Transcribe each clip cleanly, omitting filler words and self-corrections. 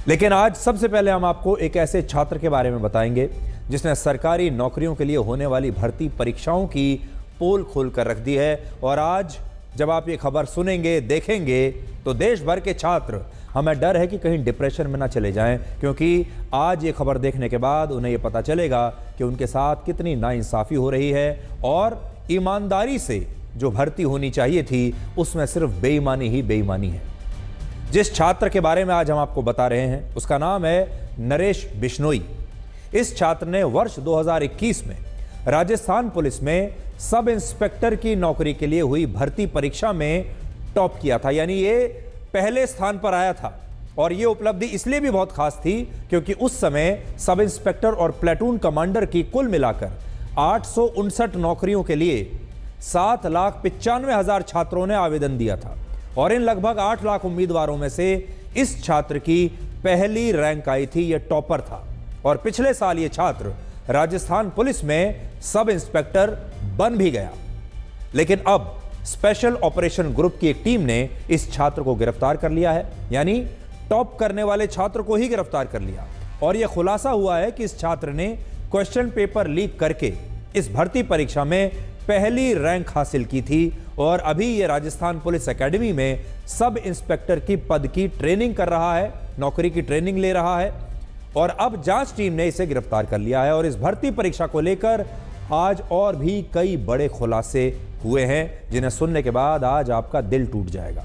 लेकिन आज सबसे पहले हम आपको एक ऐसे छात्र के बारे में बताएंगे जिसने सरकारी नौकरियों के लिए होने वाली भर्ती परीक्षाओं की पोल खोल कर रख दी है। और आज जब आप ये खबर सुनेंगे, देखेंगे, तो देश भर के छात्र, हमें डर है कि कहीं डिप्रेशन में ना चले जाएं, क्योंकि आज ये खबर देखने के बाद उन्हें ये पता चलेगा कि उनके साथ कितनी नाइंसाफ़ी हो रही है और ईमानदारी से जो भर्ती होनी चाहिए थी उसमें सिर्फ बेईमानी ही बेईमानी है। जिस छात्र के बारे में आज हम आपको बता रहे हैं उसका नाम है नरेश बिश्नोई। इस छात्र ने वर्ष 2021 में राजस्थान पुलिस में सब इंस्पेक्टर की नौकरी के लिए हुई भर्ती परीक्षा में टॉप किया था, यानी ये पहले स्थान पर आया था। और ये उपलब्धि इसलिए भी बहुत खास थी क्योंकि उस समय सब इंस्पेक्टर और प्लेटून कमांडर की कुल मिलाकर 859 नौकरियों के लिए 7,95,000 छात्रों ने आवेदन दिया था और इन लगभग 8 लाख उम्मीदवारों में से इस छात्र की पहली रैंक आई थी। यह टॉपर था और पिछले साल ये छात्र राजस्थान पुलिस में सब इंस्पेक्टर बन भी गया। लेकिन अब स्पेशल ऑपरेशन ग्रुप की एक टीम ने इस छात्र को गिरफ्तार कर लिया है, यानी टॉप करने वाले छात्र को ही गिरफ्तार कर लिया। और यह खुलासा हुआ है कि इस छात्र ने क्वेश्चन पेपर लीक करके इस भर्ती परीक्षा में पहली रैंक हासिल की थी और अभी ये राजस्थान पुलिस एकेडमी में सब इंस्पेक्टर की पद की ट्रेनिंग कर रहा है, नौकरी की ट्रेनिंग ले रहा है। और अब जांच टीम ने इसे गिरफ्तार कर लिया है और इस भर्ती परीक्षा को लेकर आज और भी कई बड़े खुलासे हुए हैं जिन्हें सुनने के बाद आज आपका दिल टूट जाएगा।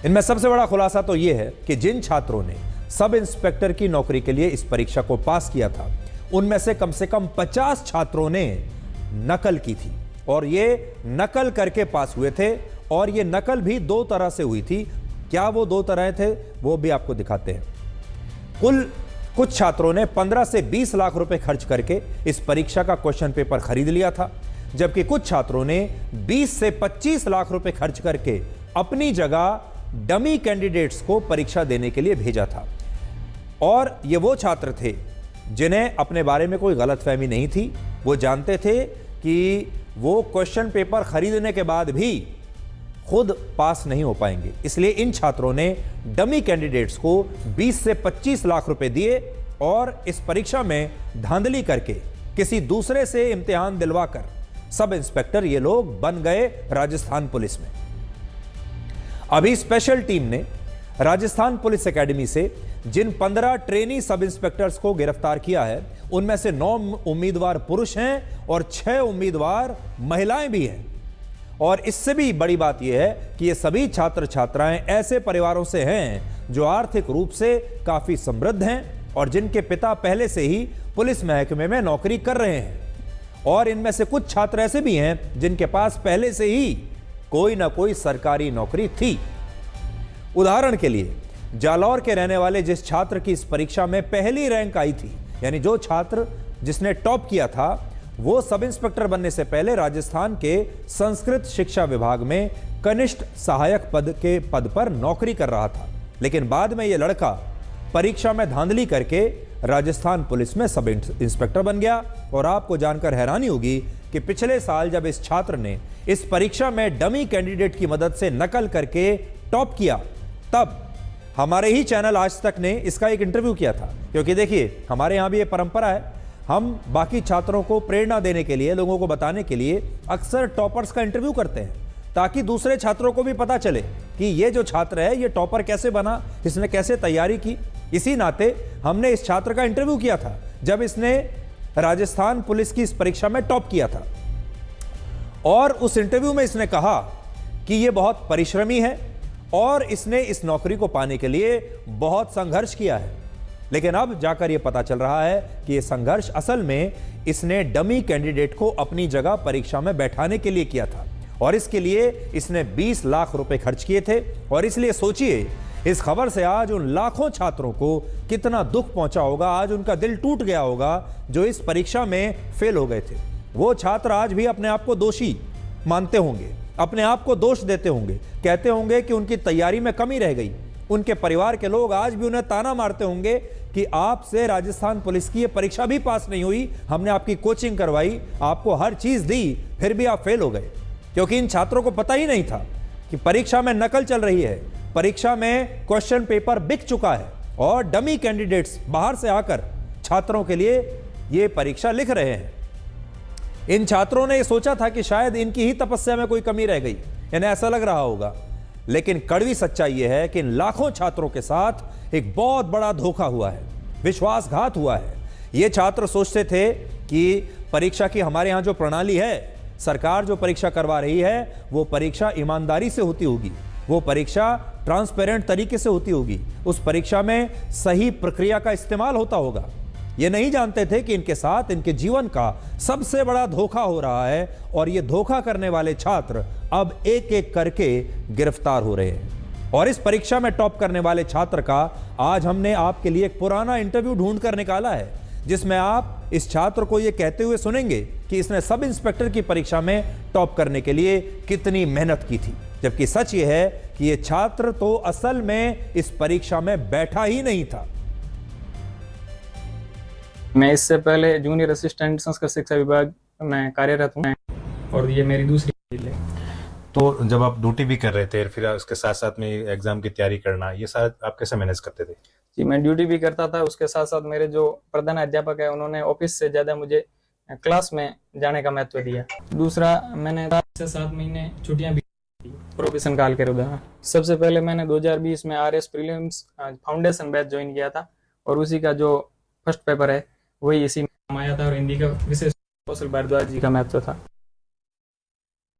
इनमें सबसे बड़ा खुलासा तो यह है कि जिन छात्रों ने सब इंस्पेक्टर की नौकरी के लिए इस परीक्षा को पास किया था उनमें से कम 50 छात्रों ने नकल की थी और ये नकल करके पास हुए थे। और ये नकल भी 2 तरह से हुई थी। क्या वो 2 तरह थे वो भी आपको दिखाते हैं। कुछ छात्रों ने 15 से 20 लाख रुपए खर्च करके इस परीक्षा का क्वेश्चन पेपर खरीद लिया था, जबकि कुछ छात्रों ने 20 से 25 लाख रुपए खर्च करके अपनी जगह डमी कैंडिडेट्स को परीक्षा देने के लिए भेजा था। और ये वो छात्र थे जिन्हें अपने बारे में कोई गलतफहमी नहीं थी। वो जानते थे कि वो क्वेश्चन पेपर खरीदने के बाद भी खुद पास नहीं हो पाएंगे, इसलिए इन छात्रों ने डमी कैंडिडेट्स को 20 से 25 लाख रुपए दिए और इस परीक्षा में धांधली करके किसी दूसरे से इम्तिहान दिलवाकर सब इंस्पेक्टर ये लोग बन गए राजस्थान पुलिस में। अभी स्पेशल टीम ने राजस्थान पुलिस एकेडमी से जिन 15 ट्रेनी सब इंस्पेक्टर्स को गिरफ्तार किया है उनमें से 9 उम्मीदवार पुरुष हैं और 6 उम्मीदवार महिलाएं भी हैं। और इससे भी बड़ी बात यह है कि ये सभी छात्र छात्राएं ऐसे परिवारों से हैं जो आर्थिक रूप से काफी समृद्ध हैं और जिनके पिता पहले से ही पुलिस महकमे में नौकरी कर रहे हैं। और इनमें से कुछ छात्र ऐसे भी हैं जिनके पास पहले से ही कोई ना कोई सरकारी नौकरी थी। उदाहरण के लिए जालौर के रहने वाले जिस छात्र की इस परीक्षा में पहली रैंक आई थी, यानी जो छात्र जिसने टॉप किया था, वो सब इंस्पेक्टर बनने से पहले राजस्थान के संस्कृत शिक्षा विभाग में कनिष्ठ सहायक पद पर नौकरी कर रहा था। लेकिन बाद में यह लड़का परीक्षा में धांधली करके राजस्थान पुलिस में सब इंस्पेक्टर बन गया। और आपको जानकर हैरानी होगी कि पिछले साल जब इस छात्र ने इस परीक्षा में डमी कैंडिडेट की मदद से नकल करके टॉप किया, तब हमारे ही चैनल आज तक ने इसका एक इंटरव्यू किया था। क्योंकि देखिए, हमारे यहाँ भी ये परंपरा है, हम बाकी छात्रों को प्रेरणा देने के लिए, लोगों को बताने के लिए अक्सर टॉपर्स का इंटरव्यू करते हैं ताकि दूसरे छात्रों को भी पता चले कि ये जो छात्र है ये टॉपर कैसे बना, इसने कैसे तैयारी की। इसी नाते हमने इस छात्र का इंटरव्यू किया था जब इसने राजस्थान पुलिस की इस परीक्षा में टॉप किया था। और उस इंटरव्यू में इसने कहा कि ये बहुत परिश्रमी है और इसने इस नौकरी को पाने के लिए बहुत संघर्ष किया है। लेकिन अब जाकर यह पता चल रहा है कि यह संघर्ष असल में इसने डमी कैंडिडेट को अपनी जगह परीक्षा में बैठाने के लिए किया था और इसके लिए इसने 20 लाख रुपए खर्च किए थे। और इसलिए सोचिए, इस खबर से आज उन लाखों छात्रों को कितना दुख पहुंचा होगा, आज उनका दिल टूट गया होगा जो इस परीक्षा में फेल हो गए थे। वो छात्र आज भी अपने आप को दोषी मानते होंगे, अपने आप को दोष देते होंगे, कहते होंगे कि उनकी तैयारी में कमी रह गई। उनके परिवार के लोग आज भी उन्हें ताना मारते होंगे कि आपसे राजस्थान पुलिस की ये परीक्षा भी पास नहीं हुई, हमने आपकी कोचिंग करवाई, आपको हर चीज दी, फिर भी आप फेल हो गए। क्योंकि इन छात्रों को पता ही नहीं था कि परीक्षा में नकल चल रही है, परीक्षा में क्वेश्चन पेपर बिक चुका है और डमी कैंडिडेट्स बाहर से आकर छात्रों के लिए ये परीक्षा लिख रहे हैं। इन छात्रों ने ये सोचा था कि शायद इनकी ही तपस्या में कोई कमी रह गई, इन्हें ऐसा लग रहा होगा, लेकिन कड़वी सच्चाई यह है कि इन लाखों छात्रों के साथ एक बहुत बड़ा धोखा हुआ है, विश्वासघात हुआ है। ये छात्र सोचते थे कि परीक्षा की हमारे यहाँ जो प्रणाली है, सरकार जो परीक्षा करवा रही है, वो परीक्षा ईमानदारी से होती होगी, वो परीक्षा ट्रांसपेरेंट तरीके से होती होगी, उस परीक्षा में सही प्रक्रिया का इस्तेमाल होता होगा। ये नहीं जानते थे कि इनके साथ इनके जीवन का सबसे बड़ा धोखा हो रहा है और ये धोखा करने वाले छात्र अब एक एक करके गिरफ्तार हो रहे हैं। और इस परीक्षा में टॉप करने वाले छात्र का आज हमने आपके लिए एक पुराना इंटरव्यू ढूंढ कर निकाला है, जिसमें आप इस छात्र को यह कहते हुए सुनेंगे कि इसने सब इंस्पेक्टर की परीक्षा में टॉप करने के लिए कितनी मेहनत की थी, जबकि सच यह है कि यह छात्र तो असल में इस परीक्षा में बैठा ही नहीं था। मैं इससे पहले जूनियर असिस्टेंट संस्कृत शिक्षा विभाग में कार्यरत हूँ और ये मेरी दूसरी फील्ड है। तो जब आप ड्यूटी भी कर रहे थे, फिर उसके साथ साथ में एग्जाम की तैयारी करना, ये सारा आप कैसे मैनेज करते थे? जी, मैं ड्यूटी भी करता था, उसके साथ साथ मेरे जो प्रधान अध्यापक है उन्होंने ऑफिस से ज़्यादा मुझे क्लास में जाने का महत्व दिया। दूसरा, मैंने 5 से 7 महीने छुट्टियां भी प्रोफेशन काल के दौरान। सबसे पहले मैंने 2020 में RS prelims foundation batch join किया था और उसी का जो फर्स्ट पेपर है वही इसी में आया था और हिंदी का विशेष कौशल भारद्वाज जी का महत्व था।